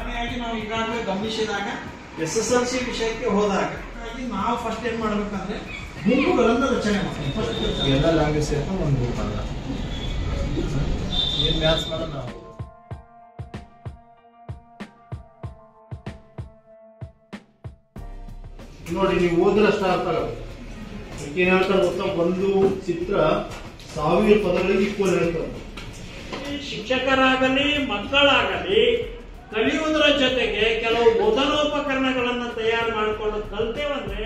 ಉದಾಹರಣೆಯಾಗಿ ನಾವು ಈಗಾಗಲೇ ಗಮನಿಸಿದಾಗ SSLC ವಿಷಯಕ್ಕೆ ಹೋದಾಗ ನಾವು ಫಸ್ಟ್ ಏನ್ ಮಾಡ್ಬೇಕಂದ್ರೆ ಗುಂಪುಗಳನ್ನು ರಚನೆ ಮಾಡ್ತೀವಿ. ಎಲ್ಲ ಲ್ಯಾಂಗ್ವೇಜ್ ಸೇರ್ಕೊಂಡು ಒಂದು ಗ್ರೂಪ್ ಅಲ್ಲ ಏನು ಮ್ಯಾಥ್ಸ್ ಮಾಡೋಣ ನಾವು. ನೋಡಿ ನೀವು ಓದ್ರಷ್ಟ ಅರ್ಥ ಆಗುತ್ತೆ. ಏನ್ ಹೇಳ್ತಾರೆ ಗೊತ್ತಾ, ಒಂದು ಚಿತ್ರ 1000 ಪದಗಳಿಗೆ ಈಕ್ವಲ್ ಹೇಳ್ತಾರೆ. ಶಿಕ್ಷಕರಾಗಲಿ ಮಕ್ಕಳಾಗಲಿ ಕಲಿಯುವುದರ ಜೊತೆಗೆ ಕೆಲವು ಬೋಧನೋಪಕರಣಗಳನ್ನು ತಯಾರು ಮಾಡಿಕೊಂಡು ಕಲ್ತೇವಂದ್ರೆ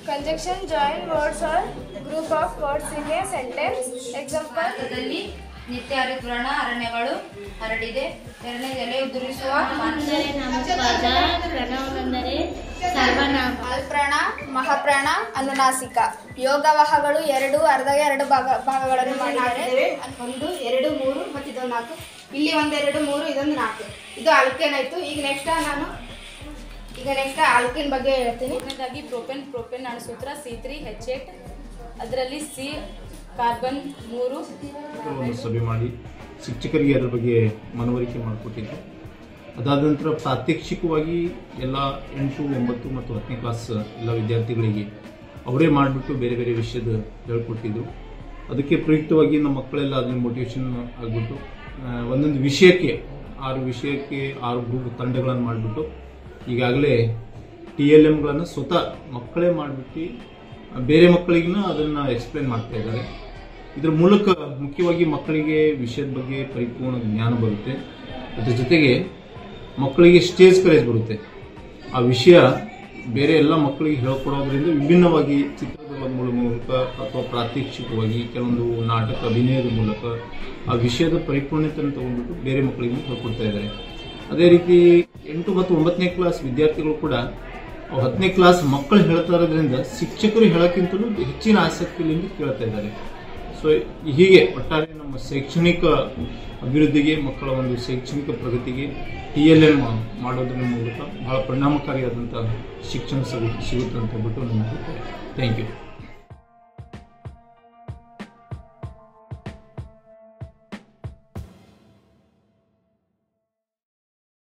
Conjunction join words or group of words in a sentence. Example: ನಿತ್ಯ ಹರಿದ್ವರ್ಣ ಅರಣ್ಯಗಳು ಹರಡಿದೆ. ಎರಡನೇ ಎಲೆ ಉದುರಿಸುವ ಪ್ರಣವನೆಂದರೆ ಸರ್ವನಾಮ. ಅಲ್ಪ್ರಾಣ ಮಹಾಪ್ರಾಣ ಅನುನಾಸಿಕ. ಯೋಗವಾಹಗಳು ಅರ್ಧಗೆ ಎರಡು ಭಾಗಗಳನ್ನು ಮಾಡಿದ್ದಾರೆ. 1 2 3 ಮತ್ತು ಇದೊಂದು 4. ಇಲ್ಲಿ 1 2 3 ಇದೊಂದು 4. ಇದು ಆಲ್ಕೇನ್ ಆಯ್ತು. ಈಗ ನೆಕ್ಸ್ಟ್ ಆಲ್ಕಿನ್ ಬಗ್ಗೆ ಹೇಳ್ತೀನಿ. ಮೊದಲನೇದಾಗಿ ಪ್ರೋಪೇನ್ ಅಣುಸೂತ್ರ C3H8. ಅದರಲ್ಲಿ C ಕಾರ್ಬನ್ 3 ಒಂದು ಸಭೆ ಮಾಡಿ ಶಿಕ್ಷಕರಿಗೆ ಅದರ ಬಗ್ಗೆ ಮನವರಿಕೆ ಮಾಡಿಕೊಟ್ಟಿದ್ದು. ಅದಾದ ನಂತರ ಪ್ರಾತ್ಯಕ್ಷಿಕವಾಗಿ ಎಲ್ಲ 8, 9 ಮತ್ತು 10ನೇ ಕ್ಲಾಸ್ ಎಲ್ಲ ವಿದ್ಯಾರ್ಥಿಗಳಿಗೆ ಅವರೇ ಮಾಡಿಬಿಟ್ಟು ಬೇರೆ ಬೇರೆ ವಿಷಯದ ಹೇಳ್ಕೊಟ್ಟಿದ್ರು. ಅದಕ್ಕೆ ಪ್ರಯುಕ್ತವಾಗಿ ನಮ್ಮ ಮಕ್ಕಳೆಲ್ಲ ಅದನ್ನ ಮೋಟಿವೇಶನ್ ಆಗಿಬಿಟ್ಟು ಒಂದೊಂದು ವಿಷಯಕ್ಕೆ 6 ಗ್ರೂಪ್ ತಂಡಗಳನ್ನು ಮಾಡಿಬಿಟ್ಟು ಈಗಾಗಲೇ TLMಗಳನ್ನು ಸ್ವತಃ ಮಕ್ಕಳೇ ಮಾಡಿಬಿಟ್ಟು ಬೇರೆ ಮಕ್ಕಳಿಗೂ ಅದನ್ನು ಎಕ್ಸ್ಪ್ಲೇನ್ ಮಾಡ್ತಾ ಇದ್ದಾರೆ. ಇದರ ಮೂಲಕ ಮುಖ್ಯವಾಗಿ ಮಕ್ಕಳಿಗೆ ವಿಷಯದ ಬಗ್ಗೆ ಪರಿಪೂರ್ಣ ಜ್ಞಾನ ಬರುತ್ತೆ. ಅದ್ರ ಜೊತೆಗೆ ಮಕ್ಕಳಿಗೆ ಸ್ಟೇಜ್ ಕರೇಜ್ ಬರುತ್ತೆ. ಆ ವಿಷಯ ಬೇರೆ ಎಲ್ಲ ಮಕ್ಕಳಿಗೆ ಹೇಳ್ಕೊಡೋದ್ರಿಂದ ವಿಭಿನ್ನವಾಗಿ ಚಿತ್ರದ ಮೂಲಕ ಅಥವಾ ಪ್ರಾತ್ಯಕ್ಷಿಕವಾಗಿ ಕೆಲವೊಂದು ನಾಟಕ ಅಭಿನಯದ ಮೂಲಕ ಆ ವಿಷಯದ ಪರಿಪೂರ್ಣತೆಯನ್ನು ತಗೊಂಡ್ಬಿಟ್ಟು ಬೇರೆ ಮಕ್ಕಳಿಗೆ ಹೇಳ್ಕೊಡ್ತಾ ಇದ್ದಾರೆ. ಅದೇ ರೀತಿ 8 ಮತ್ತು 9ನೇ ಕ್ಲಾಸ್ ವಿದ್ಯಾರ್ಥಿಗಳು ಕೂಡ 10ನೇ ಕ್ಲಾಸ್ ಮಕ್ಕಳು ಹೇಳ್ತಾ ಇರೋದ್ರಿಂದ ಶಿಕ್ಷಕರು ಹೇಳೋಕ್ಕಿಂತಲೂ ಹೆಚ್ಚಿನ ಆಸಕ್ತಿಯಿಂದ ಕೇಳ್ತಾ ಇದ್ದಾರೆ. ಸೊ ಹೀಗೆ ಒಟ್ಟಾರೆ ನಮ್ಮ ಶೈಕ್ಷಣಿಕ ಅಭಿವೃದ್ಧಿಗೆ, ಮಕ್ಕಳ ಒಂದು ಶೈಕ್ಷಣಿಕ ಪ್ರಗತಿಗೆ TLM ಮಾಡೋದ್ರ ಮೂಲಕ ಬಹಳ ಪರಿಣಾಮಕಾರಿಯಾದಂಥ ಶಿಕ್ಷಣ ಸಿಗುತ್ತೆ ಅಂತ ಹೇಳ್ಬಿಟ್ಟು ನಮಗೆ ಥ್ಯಾಂಕ್ ಯು.